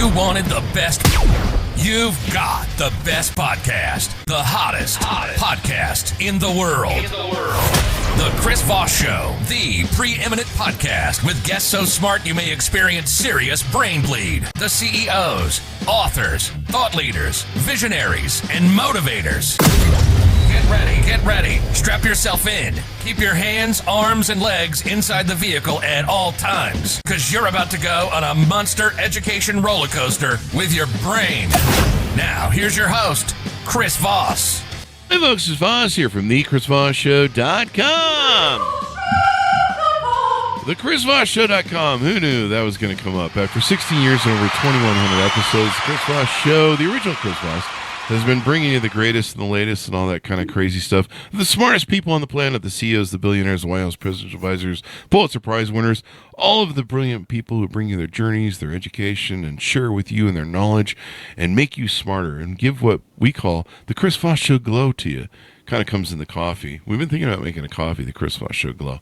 You wanted the best. You've got the best podcast. The hottest podcast in the world. The Chris Voss Show, the preeminent podcast with guests so smart you may experience serious brain bleed. The CEOs, authors, thought leaders, visionaries, and motivators. Get ready. Strap yourself in. Keep your hands, arms, and legs inside the vehicle at all times, because you're about to go on a monster education roller coaster with your brain. Now, here's your host, Chris Voss. Hey folks, it's Voss here from thechrisvossshow.com. thechrisvossshow.com. Who knew that was going to come up? After 16 years and over 2,100 episodes, the Chris Voss Show, the original Chris Voss, has been bringing you the greatest and the latest and all that kind of crazy stuff. The smartest people on the planet, the CEOs, the billionaires, the White House presidential advisors, Pulitzer Prize winners, all of the brilliant people who bring you their journeys, their education, and share with you and their knowledge and make you smarter and give what we call the Chris Voss Show glow to you. Kind of comes in the coffee. We've been thinking about making a coffee, the Chris Voss Show Glow,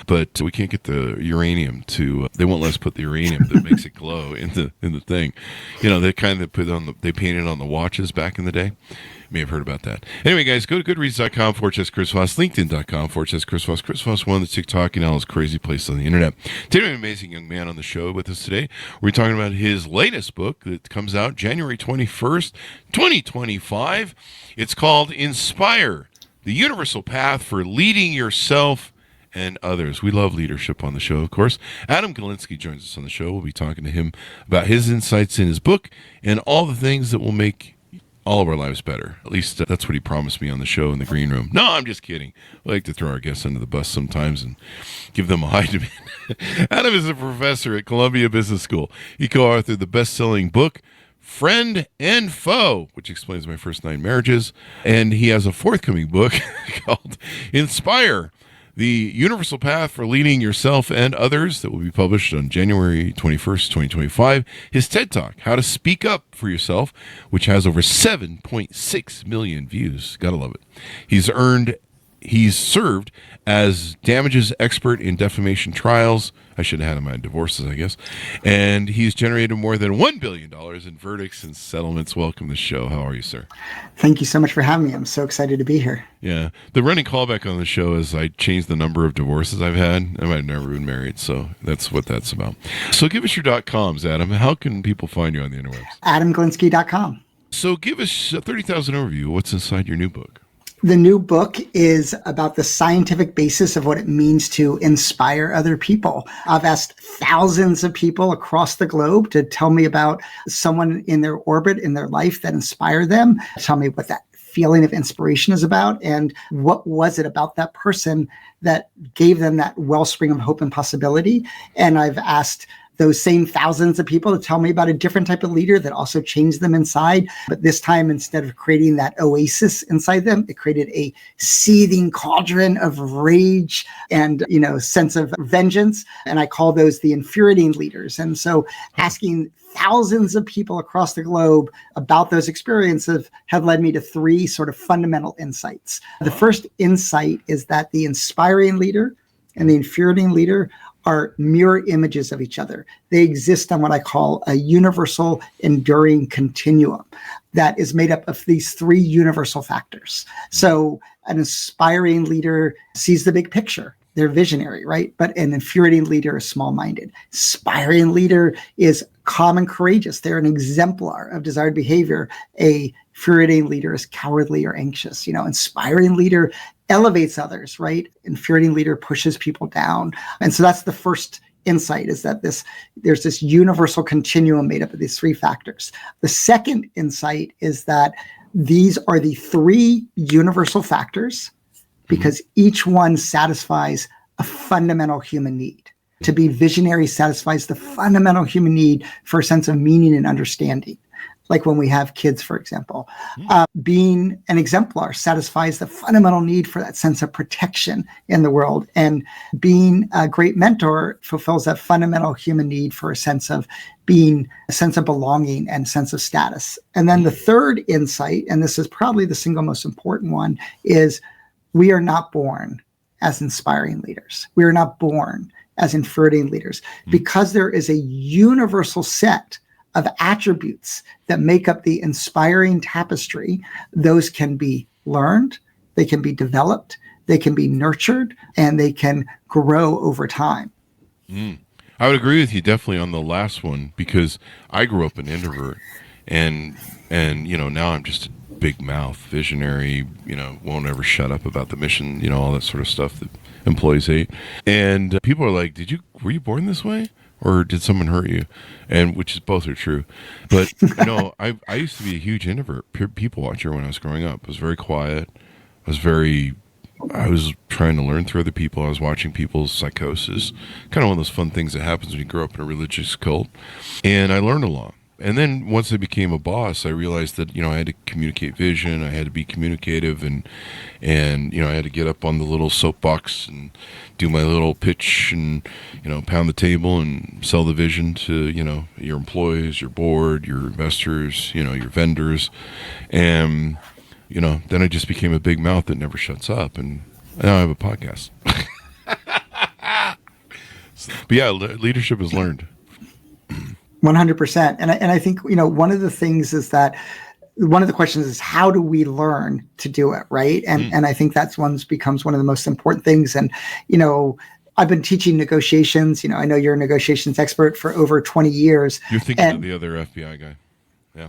but we can't get the uranium to. They won't let us put the uranium that makes it glow in the thing. You know, they kind of they painted on the watches back in the day. You may have heard about that. Anyway, guys, go to goodreads.com/Chris Voss, LinkedIn.com/Chris Voss, Chris Voss One, the TikTok, and all this crazy place on the internet. Today, we have an amazing young man on the show with us today. We're talking about his latest book that comes out January 21st, 2025. It's called Inspire: The Universal Path for Leading Yourself and Others. We love leadership on the show, of course. Adam Galinsky joins us on the show. We'll be talking to him about his insights in his book and all the things that will make all of our lives better. At least that's what he promised me on the show in the green room. No, I'm just kidding. We like to throw our guests under the bus sometimes and give them a high demand. Adam is a professor at Columbia Business School. He co-authored the best-selling book, Friend and Foe, which explains my first 9 marriages. And he has a forthcoming book called Inspire: The Universal Path for Leading Yourself and Others, that will be published on January 21st, 2025. His TED Talk, How to Speak Up for Yourself, which has over 7.6 million views. Gotta love it. He's served as damages expert in defamation trials. I should have had him on divorces, I guess. And he's generated more than $1 billion in verdicts and settlements. Welcome to the show. How are you, sir? Thank you so much for having me. I'm so excited to be here. Yeah. The running callback on the show is I changed the number of divorces I've had. I might have never been married, so that's what that's about. So give us your .coms, Adam. How can people find you on the interwebs? AdamGalinsky.com. So give us a 30,000 overview. What's inside your new book? The new book is about the scientific basis of what it means to inspire other people. I've asked thousands of people across the globe to tell me about someone in their orbit, in their life that inspired them. Tell me what that feeling of inspiration is about and what was it about that person that gave them that wellspring of hope and possibility. And I've asked those same thousands of people to tell me about a different type of leader that also changed them inside. But this time, instead of creating that oasis inside them, it created a seething cauldron of rage and, sense of vengeance. And I call those the infuriating leaders. And so asking thousands of people across the globe about those experiences have led me to 3 sort of fundamental insights. The first insight is that the inspiring leader and the infuriating leader are mirror images of each other. They exist on what I call a universal enduring continuum that is made up of these 3 universal factors. So an inspiring leader sees the big picture. They're visionary, right? But an infuriating leader is small-minded. Inspiring leader is calm and courageous. They're an exemplar of desired behavior. A infuriating leader is cowardly or anxious. Inspiring leader elevates others, right? Infuriating leader pushes people down. And so that's the first insight, is that there's this universal continuum made up of these 3 factors. The second insight is that these are the 3 universal factors because each one satisfies a fundamental human need. To be visionary satisfies the fundamental human need for a sense of meaning and understanding. Like when we have kids, for example. Being an exemplar satisfies the fundamental need for that sense of protection in the world. And being a great mentor fulfills that fundamental human need for a sense of being, a sense of belonging and sense of status. And then the third insight, and this is probably the single most important one, is we are not born as inspiring leaders. We are not born as infuriating leaders because there is a universal set of attributes that make up the inspiring tapestry, those can be learned, they can be developed, they can be nurtured, and they can grow over time. I would agree with you definitely on the last one, because I grew up an introvert, and now I'm just a big mouth visionary, won't ever shut up about the mission, all that sort of stuff that employees hate. And people are like, were you born this way? Or did someone hurt you? And which is both are true. But I used to be a huge introvert, people watcher when I was growing up. I was very quiet. I was trying to learn through other people. I was watching people's psychosis. Kind of one of those fun things that happens when you grow up in a religious cult. And I learned a lot. And then once I became a boss, I realized that, I had to communicate vision. I had to be communicative, and I had to get up on the little soapbox and do my little pitch and, pound the table and sell the vision to, your employees, your board, your investors, your vendors. And, then I just became a big mouth that never shuts up. And now I have a podcast. But yeah, leadership is learned. 100%. And I think, one of the things is that one of the questions is, how do we learn to do it? Right. And I think that's becomes one of the most important things. And, I've been teaching negotiations. I know you're a negotiations expert for over 20 years. You're thinking of the other FBI guy. Yeah.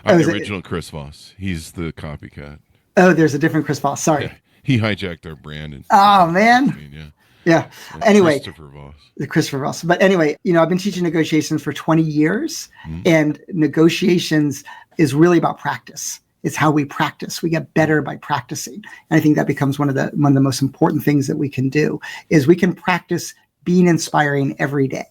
I'm the original Chris Voss. He's the copycat. Oh, there's a different Chris Voss. Sorry. Yeah. He hijacked our brand. Oh, man. Yeah. Anyway, Christopher Voss. But anyway, I've been teaching negotiations for 20 years, and negotiations is really about practice. It's how we practice. We get better by practicing. And I think that becomes one of the most important things that we can do is we can practice being inspiring every day.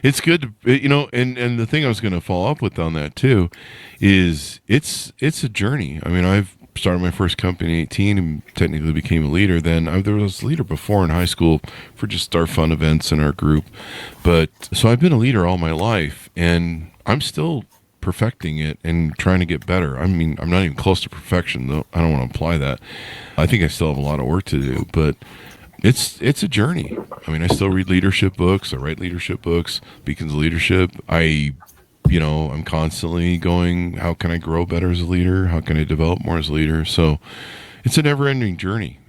It's good to, and the thing I was going to follow up with on that too is it's a journey. I mean, I've started my first company at 18 and technically became a leader. Then there was a leader before in high school for just our fun events in our group. But so I've been a leader all my life, and I'm still perfecting it and trying to get better. I mean, I'm not even close to perfection, though. I don't want to imply that. I think I still have a lot of work to do, but it's a journey. I mean, I still read leadership books. I write leadership books, Beacons of Leadership. I'm constantly going, how can I grow better as a leader? How can I develop more as a leader? So it's a never-ending journey,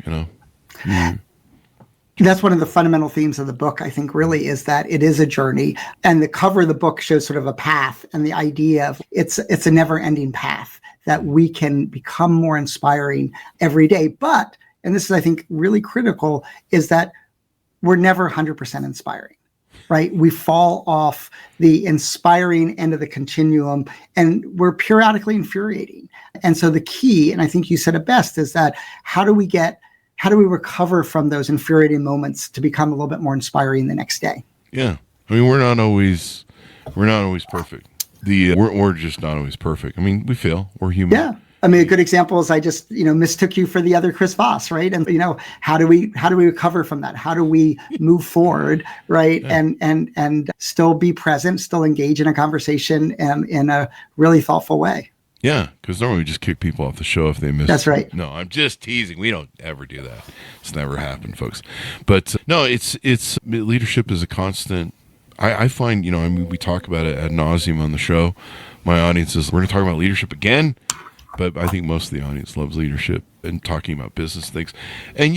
That's one of the fundamental themes of the book, I think, really, is that it is a journey. And the cover of the book shows sort of a path, and the idea of it's a never-ending path that we can become more inspiring every day. But, and this is, I think, really critical, is that we're never 100% inspiring. Right? We fall off the inspiring end of the continuum, and we're periodically infuriating. And so the key, and I think you said it best, is that how do we recover from those infuriating moments to become a little bit more inspiring the next day? Yeah. I mean, we're not always perfect. We're just not always perfect. I mean, we fail. We're human. Yeah. I mean, a good example is I just, mistook you for the other Chris Voss, right? And, how do we recover from that? How do we move forward, right? Yeah. And still be present, still engage in a conversation in a really thoughtful way. Yeah, because normally we just kick people off the show if they miss. That's right. No, I'm just teasing. We don't ever do that. It's never happened, folks. But no, it's leadership is a constant. I find, we talk about it ad nauseum on the show. My audience is, we're going to talk about leadership again. But I think most of the audience loves leadership and talking about business things. And,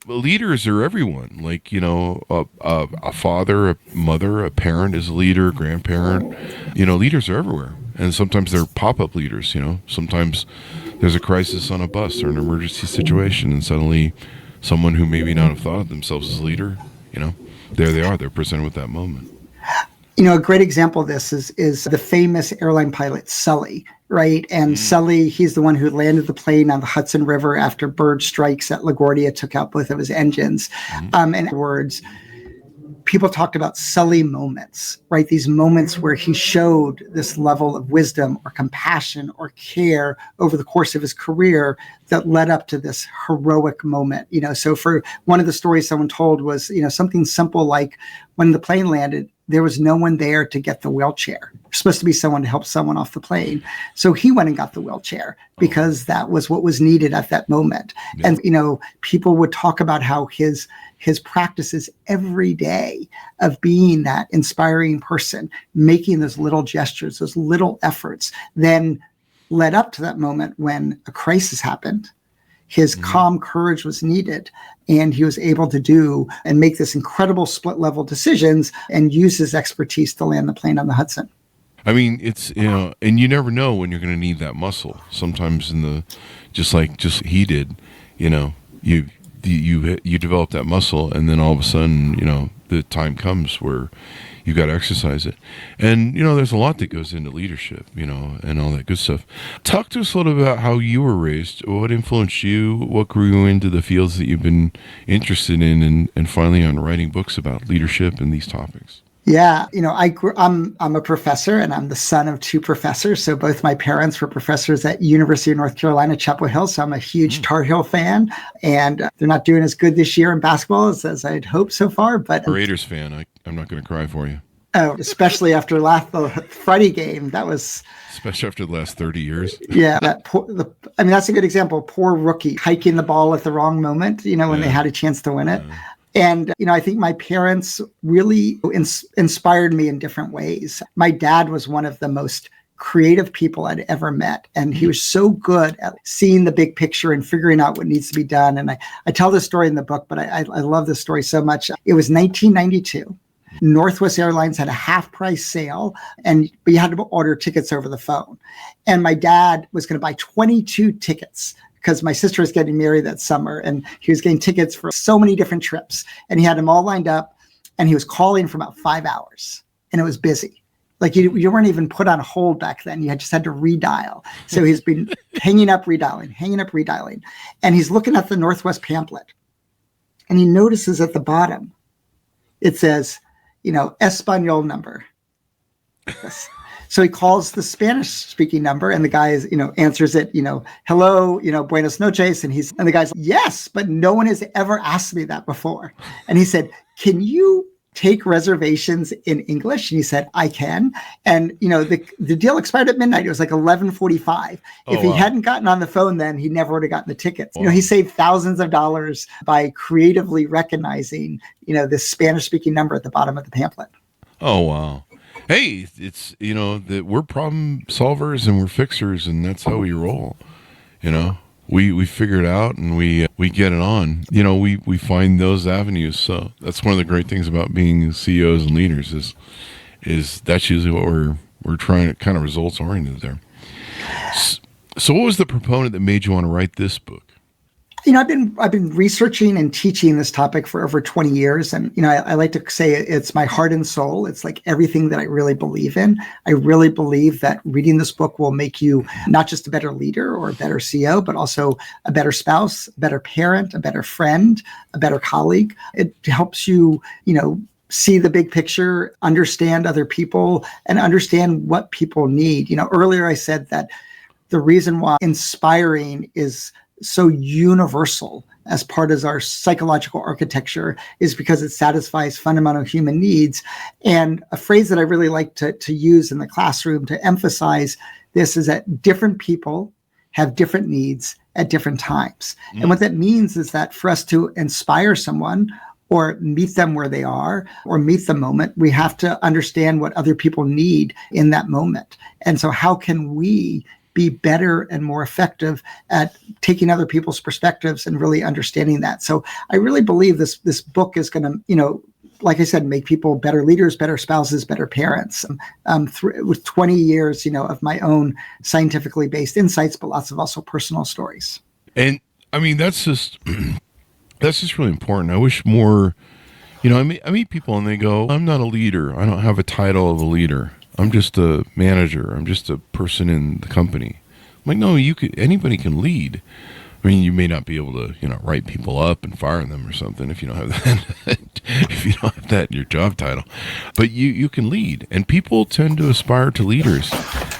leaders are everyone. Like, a father, a mother, a parent is a leader, a grandparent. Leaders are everywhere. And sometimes they're pop-up leaders, Sometimes there's a crisis on a bus or an emergency situation, and suddenly someone who maybe not have thought of themselves as a leader, there they are. They're presented with that moment. A great example of this is the famous airline pilot, Sully, right? And Sully, he's the one who landed the plane on the Hudson River after bird strikes at LaGuardia took out both of his engines. And afterwards, people talked about Sully moments, right? These moments where he showed this level of wisdom or compassion or care over the course of his career that led up to this heroic moment. So for one of the stories someone told was, something simple like when the plane landed, there was no one there to get the wheelchair. There's supposed to be someone to help someone off the plane. So he went and got the wheelchair because that was what was needed at that moment. Yeah. And, people would talk about how his his practices every day of being that inspiring person, making those little gestures, those little efforts, then led up to that moment when a crisis happened. His calm courage was needed, and he was able to do and make this incredible split level decisions and use his expertise to land the plane on the Hudson. I mean, it's, and you never know when you're going to need that muscle. Sometimes just he did, you develop that muscle, and then all of a sudden, the time comes where you got to exercise it. And, there's a lot that goes into leadership, and all that good stuff. Talk to us a little about how you were raised. What influenced you? What grew you into the fields that you've been interested in, and finally on writing books about leadership and these topics? Yeah, I'm a professor, and I'm the son of two professors. So both my parents were professors at University of North Carolina, Chapel Hill. So I'm a huge Tar Heel fan, and they're not doing as good this year in basketball as I'd hoped so far. But Raiders fan, I'm not going to cry for you. Oh, especially after the Friday game, that was. Especially after the last 30 years. Yeah, that's a good example. Poor rookie hiking the ball at the wrong moment. When they had a chance to win it. Yeah. And, I think my parents really inspired me in different ways. My dad was one of the most creative people I'd ever met. And he was so good at seeing the big picture and figuring out what needs to be done. And I tell this story in the book, but I love this story so much. It was 1992. Northwest Airlines had a half price sale, but you had to order tickets over the phone. And my dad was going to buy 22 tickets because my sister was getting married that summer, and he was getting tickets for so many different trips, and he had them all lined up, and he was calling for about 5 hours, and it was busy. Like you weren't even put on hold back then. You just had to redial. So he's been hanging up, redialing. And he's looking at the Northwest pamphlet, and he notices at the bottom, it says, Espanol number. So he calls the Spanish speaking number, and the guy answers it, hello, buenas noches. And the guy's like, yes, but no one has ever asked me that before. And he said, can you take reservations in English? And he said, I can. And, the deal expired at midnight. It was like 11:45. If he hadn't gotten on the phone then, he never would have gotten the tickets. He saved thousands of dollars by creatively recognizing, this Spanish speaking number at the bottom of the pamphlet. Oh, wow. Hey, it's, that we're problem solvers and we're fixers, and that's how we roll. We figure it out and we get it on. We find those avenues. So that's one of the great things about being CEOs and leaders is that's usually what we're trying to kind of results oriented there. So what was the proponent that made you want to write this book? I've been researching and teaching this topic for over 20 years. And, I like to say it's my heart and soul. It's like everything that I really believe in. I really believe that reading this book will make you not just a better leader or a better CEO, but also a better spouse, a better parent, a better friend, a better colleague. It helps you, see the big picture, understand other people, and understand what people need. Earlier I said that the reason why inspiring is so universal as part of our psychological architecture is because it satisfies fundamental human needs. And a phrase that I really like to use in the classroom to emphasize this is that different people have different needs at different times. Mm. And what that means is that for us to inspire someone or meet them where they are or meet the moment, we have to understand what other people need in that moment. And so how can we be better and more effective at taking other people's perspectives and really understanding that? So I really believe this book is going to, like I said, make people better leaders, better spouses, better parents. With 20 years, of my own scientifically based insights, but lots of also personal stories. And I mean, that's just really important. I wish more, I meet people and they go, I'm not a leader. I don't have a title of a leader. I'm just a manager. I'm just a person in the company. I'm like, no, anybody can lead. I mean, you may not be able to, write people up and fire them or something if you don't have that, if you don't have that in your job title, but you can lead, and people tend to aspire to leaders.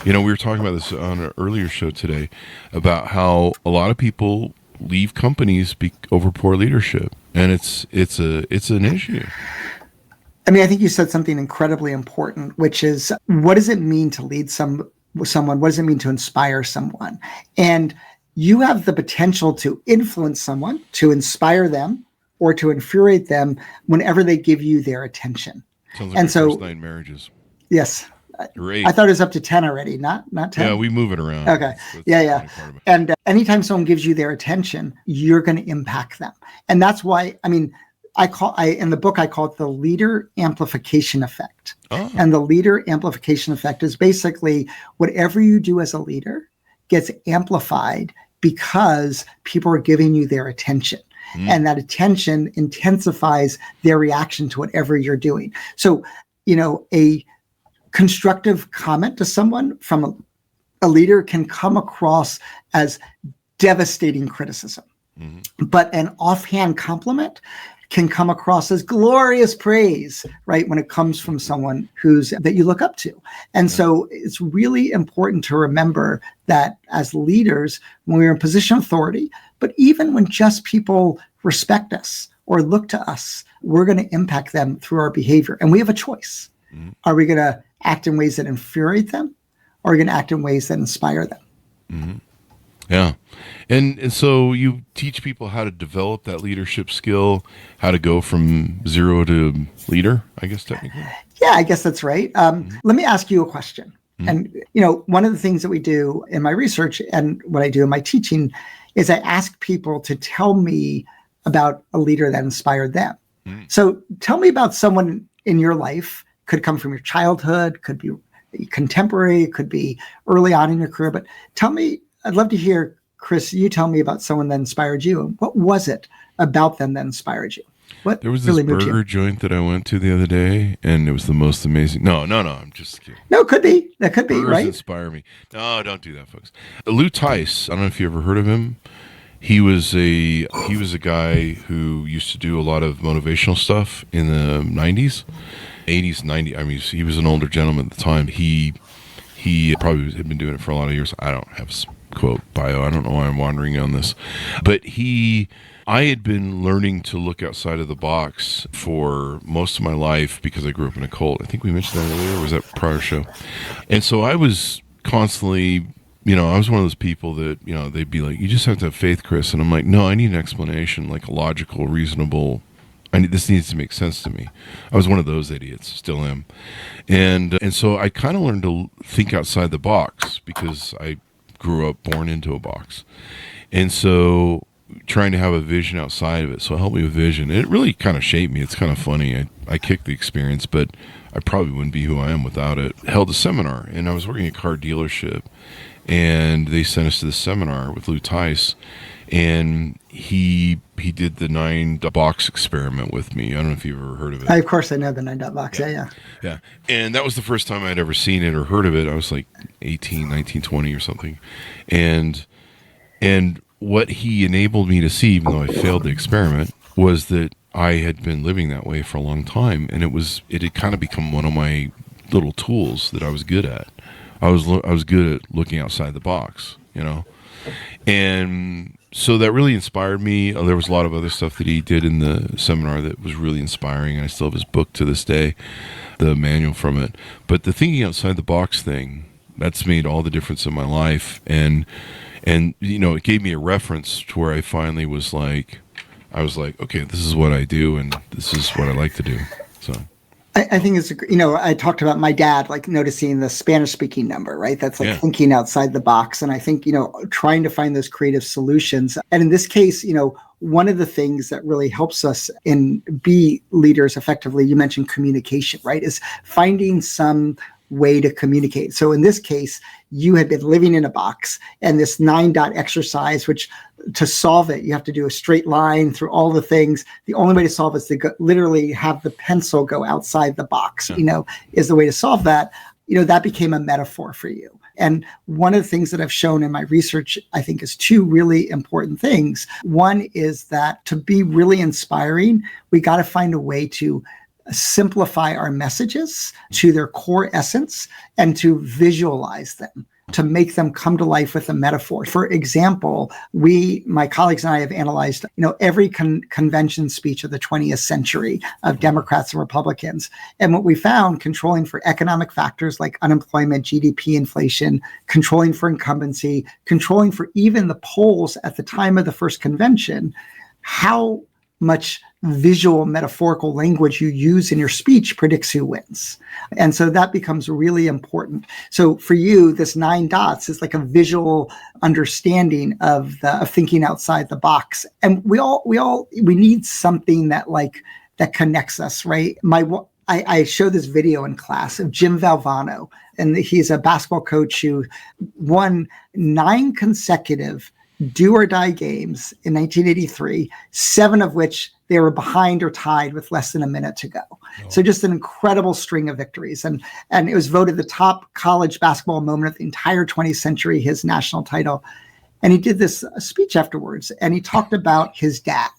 We were talking about this on an earlier show today about how a lot of people leave companies over poor leadership, and it's an issue. I mean, I think you said something incredibly important, which is, what does it mean to lead someone? What does it mean to inspire someone? And you have the potential to influence someone, to inspire them, or to infuriate them whenever they give you their attention. Sounds like first 9 marriages. Yes. Great. I thought it was up to 10 already, not 10. Yeah, we move it around. Okay. Yeah. And anytime someone gives you their attention, you're going to impact them. And that's why, in the book, I call it the leader amplification effect. Oh. And the leader amplification effect is basically whatever you do as a leader gets amplified because people are giving you their attention. And that attention intensifies their reaction to whatever you're doing. So, a constructive comment to someone from a leader can come across as devastating criticism. But an offhand compliment can come across as glorious praise, right? When it comes from someone that you look up to. And so it's really important to remember that as leaders, when we're in a position of authority, but even when just people respect us or look to us, we're going to impact them through our behavior. And we have a choice. Are we going to act in ways that infuriate them, or are we going to act in ways that inspire them? Yeah. And so you teach people how to develop that leadership skill, how to go from zero to leader, I guess, technically. Yeah, I guess that's right. Let me ask you a question. And, one of the things that we do in my research and what I do in my teaching is I ask people to tell me about a leader that inspired them. So tell me about someone in your life. Could come from your childhood, could be contemporary, could be early on in your career. But tell me, I'd love to hear, Chris, you tell me about someone that inspired you. And what was it about them that inspired you? There was this burger joint that I went to the other day, and it was the most amazing. No, I'm just kidding. No, it could be. That could be, right? Inspire me. No, don't do that, folks. Lou Tice, I don't know if you ever heard of him. He was a guy who used to do a lot of motivational stuff in the 90s. 80s, 90s. He was an older gentleman at the time. He probably had been doing it for a lot of years. I don't have his quote bio. I don't know why I'm wandering on this. But I had been learning to look outside of the box for most of my life because I grew up in a cult. I think we mentioned that earlier, or was that prior show? And so I was constantly, I was one of those people that, they'd be like, you just have to have faith, Chris. And I'm like, no, I need an explanation, like a logical, reasonable. This needs to make sense to me. I was one of those idiots, still am. And so I kind of learned to think outside the box because I grew up born into a box. And so trying to have a vision outside of it. So it helped me with vision. And it really kind of shaped me. It's kind of funny. I kicked the experience, but I probably wouldn't be who I am without it. I held a seminar, and I was working at a car dealership. And they sent us to this seminar with Lou Tice. And he did the 9-box experiment with me. I don't know if you've ever heard of it. Of course I know the 9-box. Yeah. And that was the first time I'd ever seen it or heard of it. I was like 18, 19, 20 or something. And what he enabled me to see, even though I failed the experiment, was that I had been living that way for a long time. And it had kind of become one of my little tools that I was good at. I was good at looking outside the box, And so that really inspired me. There was a lot of other stuff that he did in the seminar that was really inspiring. And I still have his book to this day, the manual from it. But the thinking outside the box thing, that's made all the difference in my life. And it gave me a reference to where I finally was like, okay, this is what I do, and this is what I like to do. So I think it's, I talked about my dad, like noticing the Spanish speaking number, right? That's like thinking outside the box. And I think, trying to find those creative solutions. And in this case, one of the things that really helps us be leaders effectively, you mentioned communication, right? Is finding some way to communicate. So in this case, you had been living in a box, and this 9-dot exercise, which to solve it, you have to do a straight line through all the things. The only way to solve it is to literally have the pencil go outside the box, is the way to solve that. That became a metaphor for you. And one of the things that I've shown in my research, I think, is two really important things. One is that to be really inspiring, we got to find a way to simplify our messages to their core essence and to visualize them, to make them come to life with a metaphor. For example, my colleagues and I have analyzed, every convention speech of the 20th century of Democrats and Republicans. And what we found, controlling for economic factors like unemployment, GDP, inflation, controlling for incumbency, controlling for even the polls at the time of the first convention, how much visual metaphorical language you use in your speech predicts who wins. And so that becomes really important. So for you, this 9 dots is like a visual understanding of thinking outside the box. And we need something that connects us, right? I show this video in class of Jim Valvano, and he's a basketball coach who won 9 consecutive do or die games in 1983, 7 of which they were behind or tied with less than a minute to go. Oh. So just an incredible string of victories. And it was voted the top college basketball moment of the entire 20th century, his national title. And he did this speech afterwards, and he talked about his dad.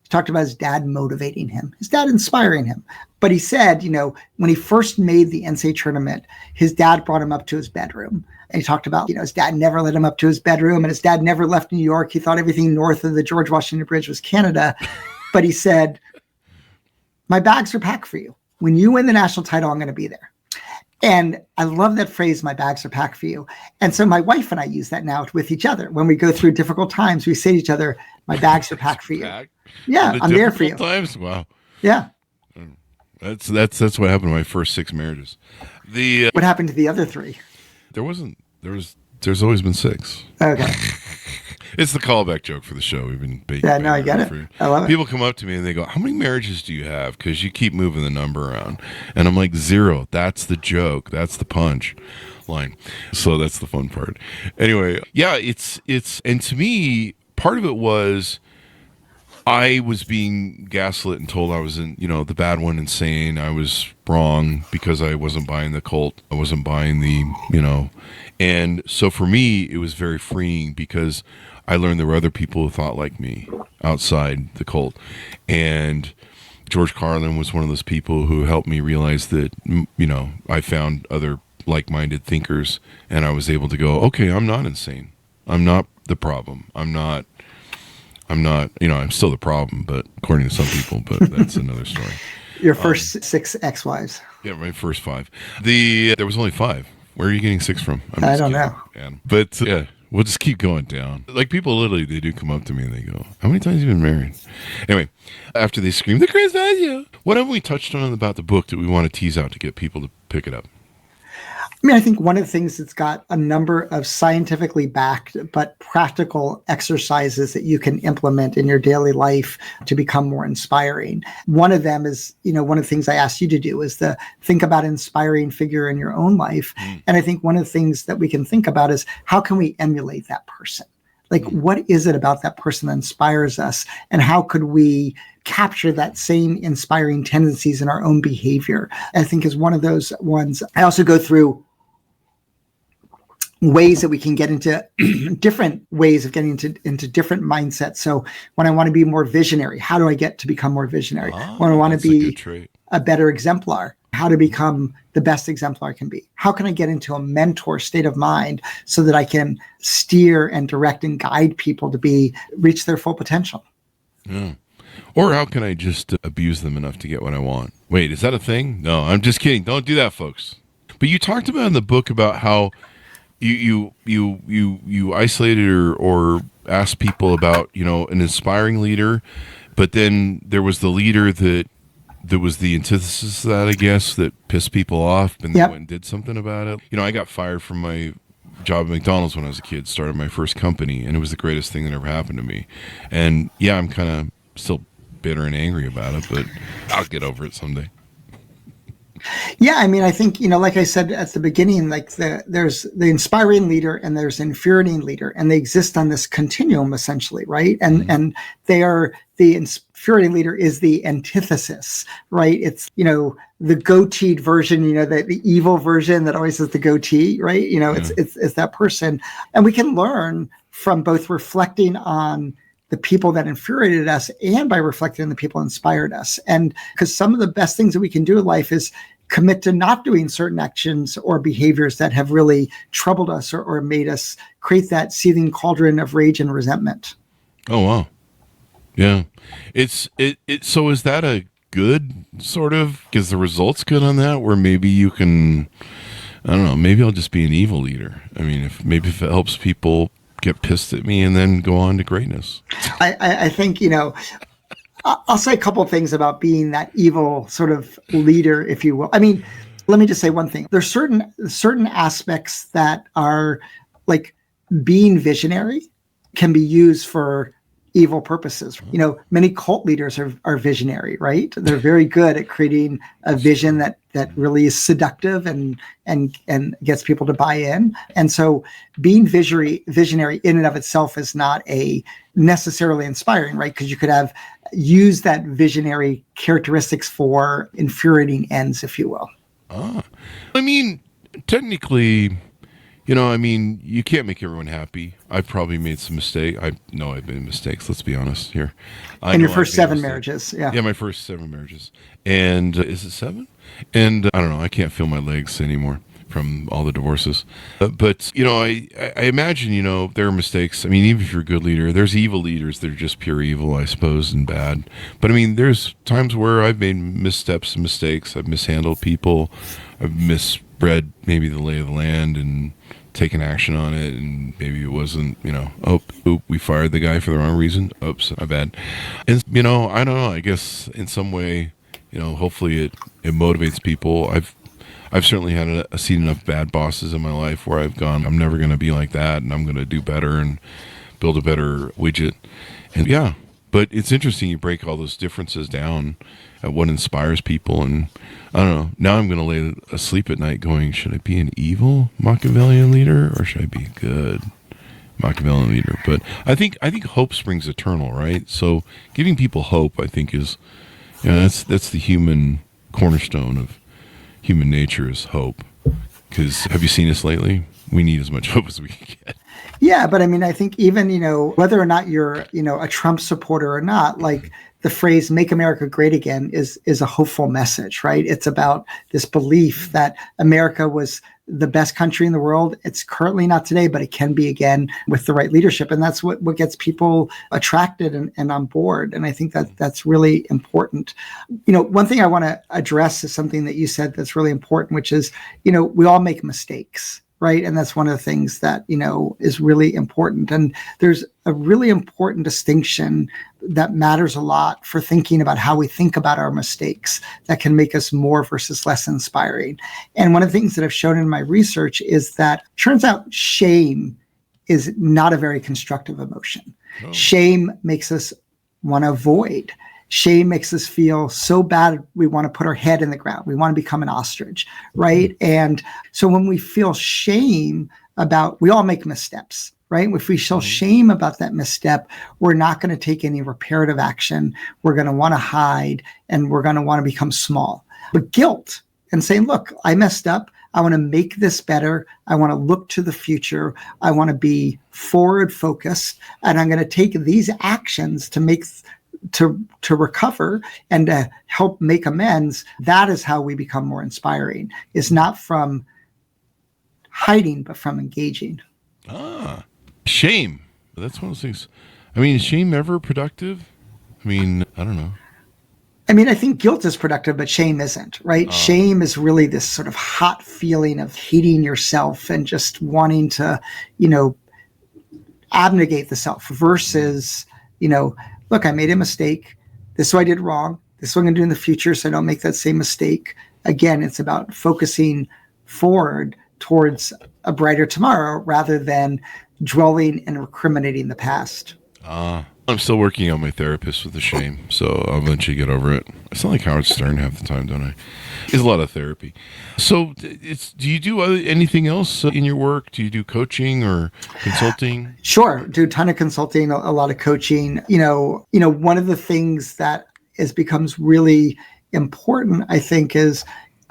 He talked about his dad motivating him, his dad inspiring him. But he said, when he first made the NCAA tournament, his dad brought him up to his bedroom. And he talked about, his dad never let him up to his bedroom, and his dad never left New York. He thought everything north of the George Washington Bridge was Canada. But he said, my bags are packed for you. When you win the national title, I'm going to be there. And I love that phrase, my bags are packed for you. And so my wife and I use that now with each other. When we go through difficult times, we say to each other, my bags are packed for you. Yeah, I'm there for you. Times? Wow. Yeah. That's what happened to my first 6 marriages. What happened to the other 3? There's always been 6. Okay. It's the callback joke for the show. We've been baking. Yeah, no, I get it. I love it. People come up to me and they go, how many marriages do you have? Because you keep moving the number around. And I'm like, 0. That's the joke. That's the punch line. So that's the fun part. Anyway, yeah, it's and to me, part of it was I was being gaslit and told I was the bad one, insane. I was wrong because I wasn't buying the cult. I wasn't buying the, and so for me, it was very freeing because I learned there were other people who thought like me outside the cult. And George Carlin was one of those people who helped me realize that, I found other like-minded thinkers, and I was able to go, okay, I'm not insane. I'm not the problem. I'm still the problem, but according to some people, but that's another story. Your first 6 ex-wives. Yeah, my first 5. There was only 5. Where are you getting 6 from? I don't know. Man. But yeah, we'll just keep going down. Like people literally, they do come up to me and they go, how many times have you been married? Anyway, after they scream, the Chris Voss Show. What have we touched on about the book that we want to tease out to get people to pick it up? I think one of the things that's got a number of scientifically backed but practical exercises that you can implement in your daily life to become more inspiring. One of them is, one of the things I asked you to do is to think about an inspiring figure in your own life. And I think one of the things that we can think about is how can we emulate that person? Like, what is it about that person that inspires us? And how could we capture that same inspiring tendencies in our own behavior? I think is one of those ones. I also go through ways that we can get into different ways of getting into different mindsets. So when I want to be more visionary, how do I get to become more visionary? When I want to be a better exemplar, how to become the best exemplar I can be? How can I get into a mentor state of mind so that I can steer and direct and guide people to reach their full potential? Yeah. Or how can I just abuse them enough to get what I want? Wait, is that a thing? No, I'm just kidding. Don't do that, folks. But you talked about in the book about how you isolated or asked people about, an inspiring leader, but then there was the leader that was the antithesis of that, I guess, that pissed people off, and they went and did something about it. I got fired from my job at McDonald's when I was a kid, started my first company, and it was the greatest thing that ever happened to me. And yeah, I'm kind of still bitter and angry about it, but I'll get over it someday. Yeah, I think, like I said at the beginning, like there's the inspiring leader and there's the infuriating leader, and they exist on this continuum essentially, right? And they are, the infuriating leader is the antithesis, right? It's, the goateed version, the evil version that always has the goatee, right? It's that person. And we can learn from both reflecting on the people that infuriated us and by reflecting on the people that inspired us. And because some of the best things that we can do in life is commit to not doing certain actions or behaviors that have really troubled us or made us create that seething cauldron of rage and resentment. Oh, wow. Yeah. So is that a good sort of, is the results good on that, where maybe you can, I don't know, maybe I'll just be an evil leader. If it helps people get pissed at me and then go on to greatness. I think, I'll say a couple of things about being that evil sort of leader, if you will. I mean, let me just say one thing. There's certain aspects that are like being visionary can be used for evil purposes. You know, many cult leaders are visionary, right? They're very good at creating a vision that really is seductive and gets people to buy in. And so being visionary in and of itself is not a necessarily inspiring, right? Because you could have used that visionary characteristics for infuriating ends, if you will. I mean, technically, you can't make everyone happy. I've probably made some mistakes. I know I've made mistakes. Let's be honest here. In your first 7 marriages. Yeah. Yeah, my first 7 marriages. And is it 7? And I don't know. I can't feel my legs anymore from all the divorces. But I imagine, there are mistakes. I mean, even if you're a good leader, there's evil leaders that are just pure evil, I suppose, and bad. But I mean, there's times where I've made missteps and mistakes. I've mishandled people. I've misread maybe the lay of the land and taken action on it, and maybe it wasn't, we fired the guy for the wrong reason. Oops, my bad. And I don't know. I guess in some way, hopefully it motivates people. I've certainly had seen enough bad bosses in my life where I've gone, I'm never going to be like that, and I'm going to do better and build a better widget. And yeah, but it's interesting you break all those differences down at what inspires people. And I don't know, now I'm going to lay asleep at night going, should I be an evil Machiavellian leader or should I be a good Machiavellian leader? But I think hope springs eternal, right? So giving people hope, I think, is, that's the human cornerstone of human nature, is hope. Because have you seen us lately? We need as much hope as we can get. Yeah, but I mean, I think even, whether or not you're, a Trump supporter or not, like the phrase "Make America Great Again" is a hopeful message, right? It's about this belief that America was the best country in the world. It's currently not today, but it can be again with the right leadership. And that's what gets people attracted and on board. And I think that's really important. One thing I want to address is something that you said that's really important, which is, we all make mistakes. Right. And that's one of the things that, is really important. And there's a really important distinction that matters a lot for thinking about how we think about our mistakes that can make us more versus less inspiring. And one of the things that I've shown in my research is that turns out shame is not a very constructive emotion. Oh. Shame makes us want to avoid. Shame makes us feel so bad, we want to put our head in the ground. We want to become an ostrich, right? Mm-hmm. And so when we feel shame we all make missteps, right? If we feel shame about that misstep, we're not going to take any reparative action. We're going to want to hide, and we're going to want to become small. But guilt and saying, look, I messed up. I want to make this better. I want to look to the future. I want to be forward focused, and I'm going to take these actions to recover and to help make amends. That is how we become more inspiring. It's not from hiding, but from engaging. Shame. That's one of those things. I mean, is shame ever productive? I mean, I don't know. I mean, I think guilt is productive, but shame isn't, right? Shame is really this sort of hot feeling of hating yourself and just wanting to, abnegate the self versus, look, I made a mistake. This is what I did wrong. This is what I'm going to do in the future so I don't make that same mistake. Again, it's about focusing forward towards a brighter tomorrow rather than dwelling and recriminating the past. I'm still working on my therapist with the shame, so I'll eventually get over it. I sound like Howard Stern half the time, don't I? It's a lot of therapy. So do you do anything else in your work? Do you do coaching or consulting? Sure. Do a ton of consulting, a lot of coaching. One of the things that becomes really important, I think, is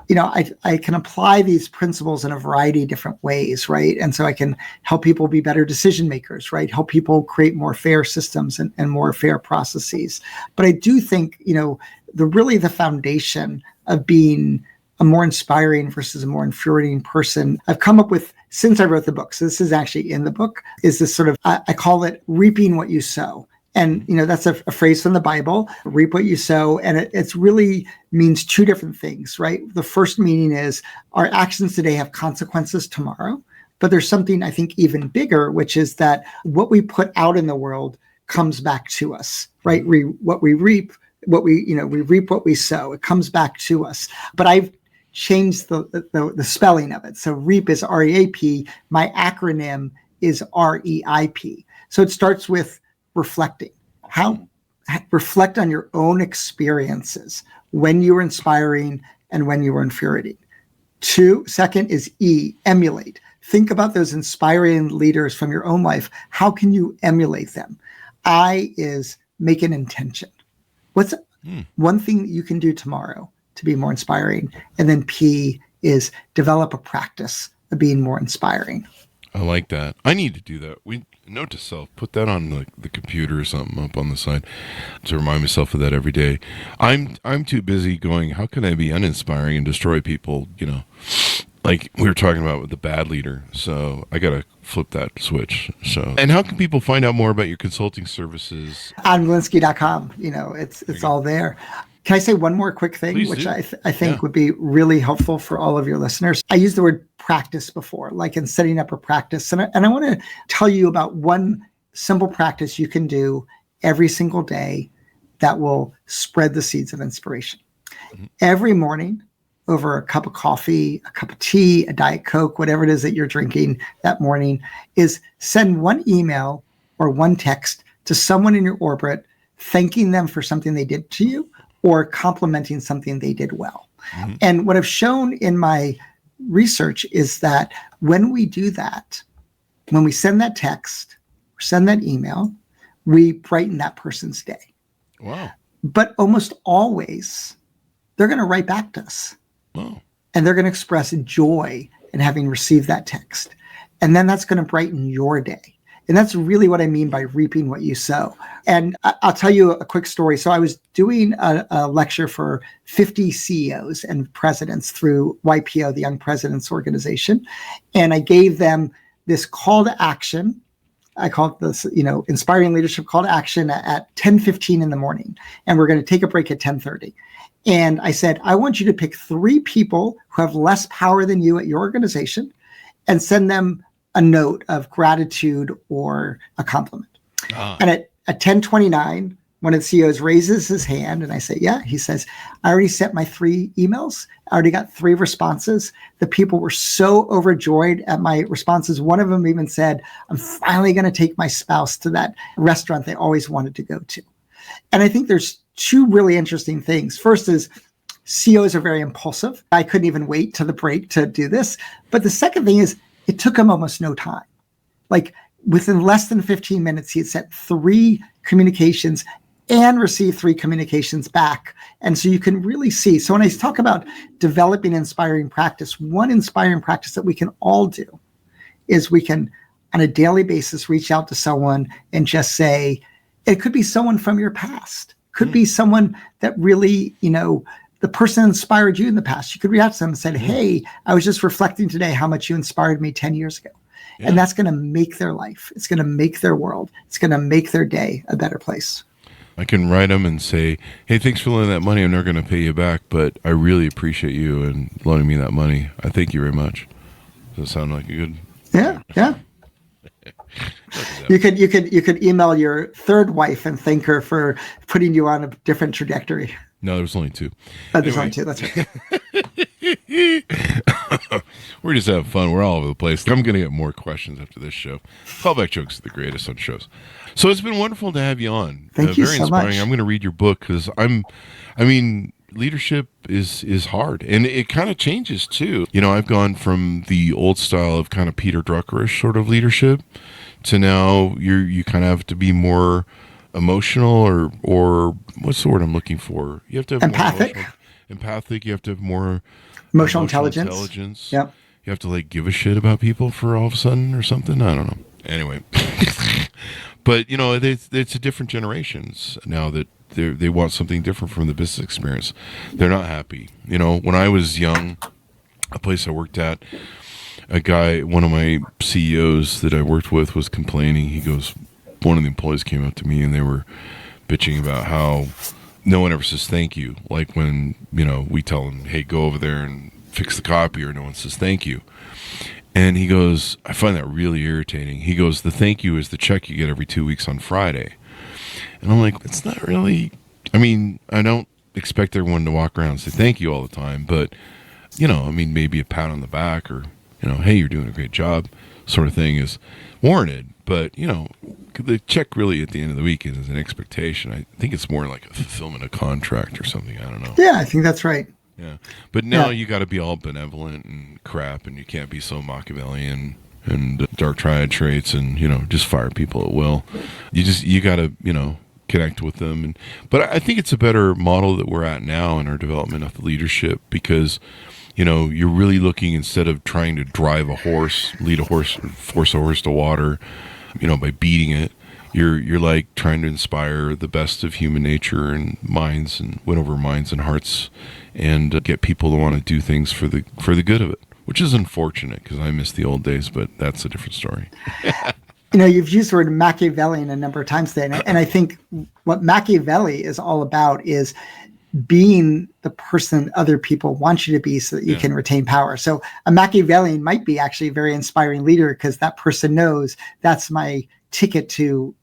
I can apply these principles in a variety of different ways, right? And so I can help people be better decision makers, right? Help people create more fair systems and more fair processes. But I do think, the foundation of being a more inspiring versus a more infuriating person, I've come up with since I wrote the book. So this is actually in the book, is this sort of, I call it reaping what you sow. And, that's a phrase from the Bible, reap what you sow. And it's really means two different things, right? The first meaning is our actions today have consequences tomorrow. But there's something, I think, even bigger, which is that what we put out in the world comes back to us, right? What we reap, we reap what we sow. It comes back to us. But I've changed the spelling of it. So REAP is REAP. My acronym is REIP. So it starts with reflecting. Reflect on your own experiences when you were inspiring and when you were infuriating. Second is emulate. Think about those inspiring leaders from your own life. How can you emulate them? I is make an intention. What's one thing that you can do tomorrow to be more inspiring? And then P is develop a practice of being more inspiring. I like that. I need to do that. Note to self, put that on the computer or something up on the side to remind myself of that every day. I'm too busy going, how can I be uninspiring and destroy people, like we were talking about with the bad leader. So I got to flip that switch. And how can people find out more about your consulting services? On Galinsky.com, it's all there. Can I say one more quick thing, Please which do. I think would be really helpful for all of your listeners? I used the word practice before, like in setting up a practice. And I want to tell you about one simple practice you can do every single day that will spread the seeds of inspiration. Mm-hmm. Every morning, over a cup of coffee, a cup of tea, a Diet Coke, whatever it is that you're drinking that morning, is send one email or one text to someone in your orbit, thanking them for something they did to you, or complimenting something they did well. Mm-hmm. And what I've shown in my research is that when we do that, when we send that text or send that email, we brighten that person's day. Wow. But almost always, they're going to write back to us. Wow. And they're going to express joy in having received that text. And then that's going to brighten your day. And that's really what I mean by reaping what you sow. And I'll tell you a quick story. So I was doing a lecture for 50 CEOs and presidents through YPO, the Young Presidents Organization. And I gave them this call to action. I call it this, inspiring leadership call to action at 10:15 in the morning. And we're going to take a break at 10:30. And I said, I want you to pick 3 people who have less power than you at your organization and send them a note of gratitude or a compliment. And at 10:29, one of the CEOs raises his hand and I say, yeah, he says, I already sent my 3 emails. I already got 3 responses. The people were so overjoyed at my responses. One of them even said, I'm finally going to take my spouse to that restaurant they always wanted to go to. And I think there's 2 really interesting things. First is CEOs are very impulsive. I couldn't even wait to the break to do this. But the second thing is it took him almost no time. Like within less than 15 minutes, he had sent 3 communications and received 3 communications back. And so you can really see. So when I talk about developing inspiring practice, one inspiring practice that we can all do is we can, on a daily basis, reach out to someone and just say, it could be someone from your past, could be someone that really, the person inspired you in the past. You could reach out to them and say, hey, I was just reflecting today how much you inspired me 10 years ago. Yeah. And that's going to make their life. It's going to make their world. It's going to make their day a better place. I can write them and say, hey, thanks for loaning that money. I'm never going to pay you back, but I really appreciate you and loaning me that money. I thank you very much. Does that sound like a good? Yeah. You could email your 3rd wife and thank her for putting you on a different trajectory. No, there was only 2. Oh, there's only 2. That's right. We're just having fun. We're all over the place. I'm going to get more questions after this show. Callback jokes are the greatest on shows. So it's been wonderful to have you on. Thank you very so inspiring. much. I'm going to read your book because leadership is hard, and it kind of changes too. I've gone from the old style of kind of Peter Druckerish sort of leadership to now you kind of have to be more emotional or what's the word I'm looking for? You have to have empathic. You have to have more emotional intelligence. Yep. You have to give a shit about people for all of a sudden or something. I don't know. Anyway, but it's a different generations now that they want something different from the business experience. They're not happy. When I was young, a place I worked at, one of my CEOs that I worked with was complaining. He goes, one of the employees came up to me and they were bitching about how no one ever says thank you. Like when, we tell them, hey, go over there and fix the copier, no one says thank you. And he goes, I find that really irritating. He goes, the thank you is the check you get every 2 weeks on Friday. And I'm like, it's not really, I mean, I don't expect everyone to walk around and say thank you all the time, but, I mean, maybe a pat on the back or, hey, you're doing a great job sort of thing is warranted. But, the check really at the end of the week is an expectation. I think it's more like a fulfillment of contract or something. I don't know. Yeah, I think that's right. Yeah. But now you got to be all benevolent and crap, and you can't be so Machiavellian and dark triad traits and, just fire people at will. You got to, connect with them. But I think it's a better model that we're at now in our development of the leadership because, you're really looking, instead of trying to drive a horse, lead a horse, force a horse to water, by beating it, you're like trying to inspire the best of human nature and minds and win over minds and hearts and get people to want to do things for the good of it, which is unfortunate because I miss the old days, but that's a different story. You've used the word Machiavellian a number of times today, and I think what Machiavelli is all about is being the person other people want you to be so that you can retain power. So a Machiavellian might be actually a very inspiring leader because that person knows that's my ticket to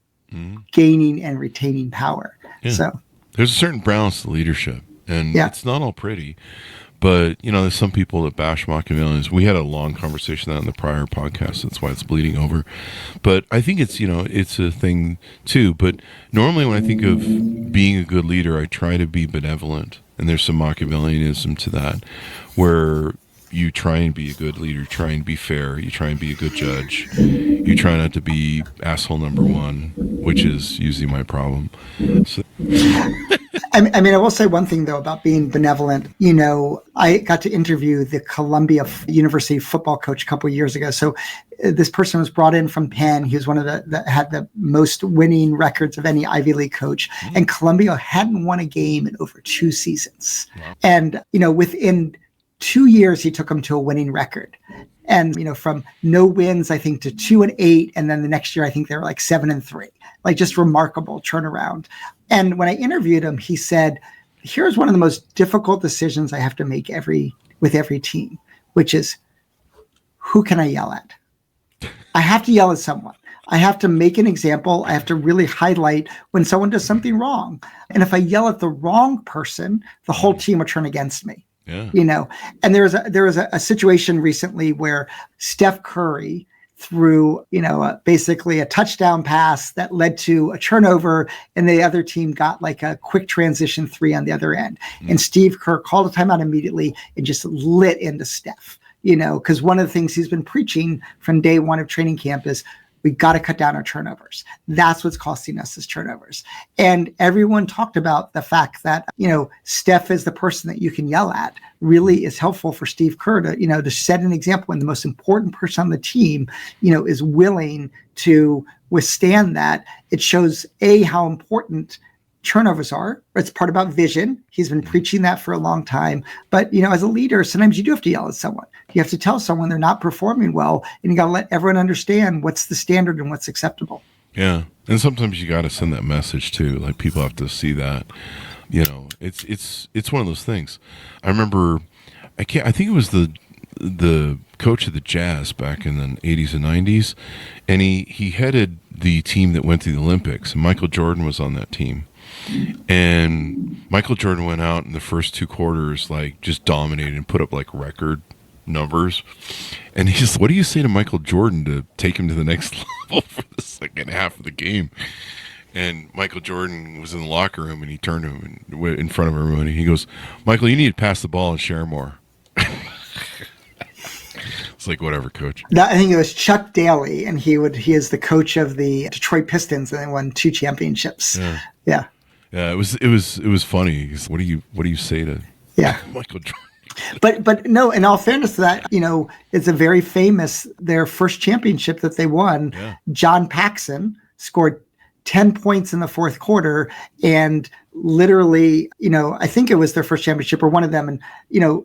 gaining and retaining power. Yeah. So there's a certain balance to leadership, and it's not all pretty. But, there's some people that bash Machiavellians. We had a long conversation on the prior podcast. That's why it's bleeding over. But I think it's, it's a thing too. But normally when I think of being a good leader, I try to be benevolent. And there's some Machiavellianism to that, where you try and be a good leader, try and be fair, you try and be a good judge. You try not to be asshole number one, which is usually my problem. So. I mean, I will say one thing, though, about being benevolent. I got to interview the Columbia University football coach a couple of years ago. So this person was brought in from Penn. He was one of that had the most winning records of any Ivy League coach. And Columbia hadn't won a game in over 2 seasons. Wow. And, within 2 years, he took them to a winning record. And, from no wins, I think, to 2-8. And then the next year, I think they were like 7-3, like just remarkable turnaround. And when I interviewed him, he said, here's one of the most difficult decisions I have to make with every team, which is, who can I yell at? I have to yell at someone. I have to make an example. I have to really highlight when someone does something wrong. And if I yell at the wrong person, the whole team will turn against me. Yeah. And there was a situation recently where Steph Curry threw, basically a touchdown pass that led to a turnover, and the other team got like a quick transition 3 on the other end. And Steve Kerr called a timeout immediately and just lit into Steph, because one of the things he's been preaching from day one of training camp is we got to cut down our turnovers. That's what's costing us is turnovers. And everyone talked about the fact that, Steph is the person that you can yell at really is helpful for Steve Kerr to set an example when the most important person on the team, is willing to withstand that. It shows how important turnovers are. It's part about vision. He's been preaching that for a long time. But, as a leader, sometimes you do have to yell at someone. You have to tell someone they're not performing well, and you got to let everyone understand what's the standard and what's acceptable. Yeah. And sometimes you got to send that message too. Like people have to see that, it's one of those things. I remember, I think it was the coach of the Jazz back in the 80s and 90s. And he headed the team that went to the Olympics, and Michael Jordan was on that team. And Michael Jordan went out in the first 2 quarters, like just dominated and put up like record numbers. And he's, what do you say to Michael Jordan to take him to the next level for the second half of the game? And Michael Jordan was in the locker room, and he turned to him and went in front of everyone. And he goes, "Michael, you need to pass the ball and share more." It's like, whatever, coach. I think it was Chuck Daly, and he is the coach of the Detroit Pistons, and they won 2 championships. Yeah. Yeah, it was funny. What do you say to Michael Jordan? But no, in all fairness to that, it's a very famous, their first championship that they won. Yeah. John Paxson scored 10 points in the 4th quarter, and literally, I think it was their first championship or one of them. And,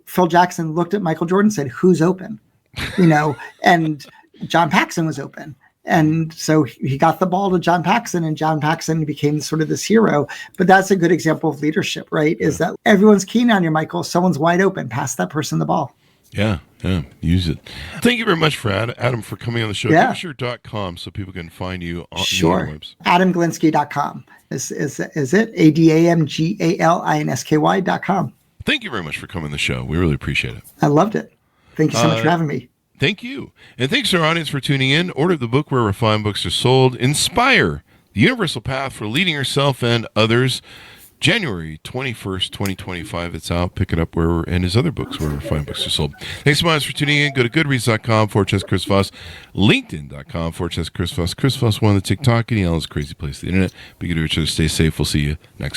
Phil Jackson looked at Michael Jordan and said, "Who's open?" And John Paxson was open. And so he got the ball to John Paxson, and John Paxson became sort of this hero. But that's a good example of leadership, right? Is that everyone's keen on you, Michael. Someone's wide open. Pass that person the ball. Yeah, use it. Thank you very much, Adam, for coming on the show. Yeah. Give.com so people can find you on the interwebs. AdamGalinsky.com is it? AdamGalinsky.com. Thank you very much for coming on the show. We really appreciate it. I loved it. Thank you so much for having me. Thank you. And thanks to our audience for tuning in. Order the book where refined books are sold. Inspire, the universal path for leading yourself and others. January 21st, 2025. It's out. Pick it up and his other books where refined books are sold. Thanks so much for tuning in. Go to goodreads.com/Chris Voss, LinkedIn.com/Chris Voss, Chris Voss, one on the TikTok, and all this crazy place, the internet. Be good to each other. Stay safe. We'll see you next